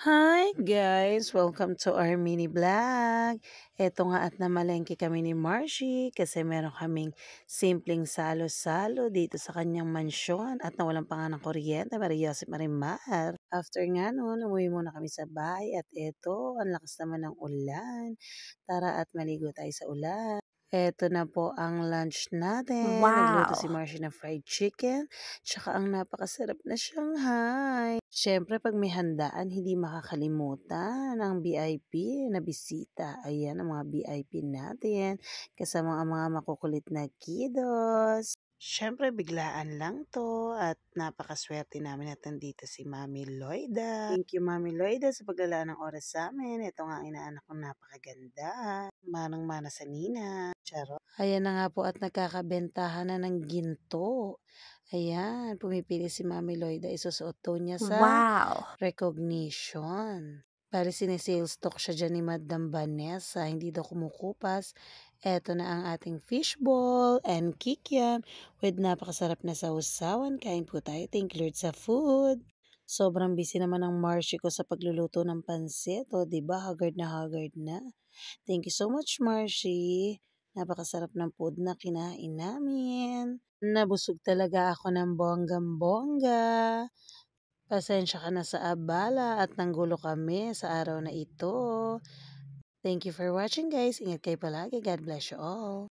Hi guys! Welcome to our mini vlog. Eto nga at namalengke kami ni Marcy kasi meron kaming simpleng salo-salo dito sa kanyang mansyon at nawalan pa nga ng kuryente, Maria Josep Marimar. After nga nun, umuwi muna kami sa bahay at eto, ang lakas naman ng ulan. Tara at maligo tayo sa ulan. Eto na po ang lunch natin. Nagluto si Wow! Marcy ng fried chicken, tsaka ang napakasarap na Shanghai. Siyempre 'pag may handaan hindi makakalimutan ang VIP na bisita. Ayan ang mga VIP natin, kasama ang mga makukulit na kiddos. Siyempre biglaan lang 'to at napakaswerte namin at nandito si Mami Loida. Thank you Mami Loida sa paglalaan ng oras sa'min. Ito nga ang inaanak kong napakaganda, manang-mana sa ninang, charot. Ayan na nga po at nagkakabentahan na ng ginto. Ayan, pumipili si Mami Loida, isusuot daw niya sa Wow! recognition. Bale sine-sales talk siya diyan ni Madam Vanessa, hindi daw kumukupas. Eto na ang ating fishball and kikiam with napakasarap na sausawan. Kain po tayo. Thank you Lord sa food. Sobrang busy naman ng Marcy ko sa pagluluto ng pansit. O, diba? Haggard na haggard na. Thank you so much, Marcy. Napakasarap ng food na kinain namin. Nabusog talaga ako ng bonggam-bongga. Pasensya ka na sa abala at nanggulo kami sa araw na ito. Thank you for watching guys. Ingat kayo palagi. God bless you all.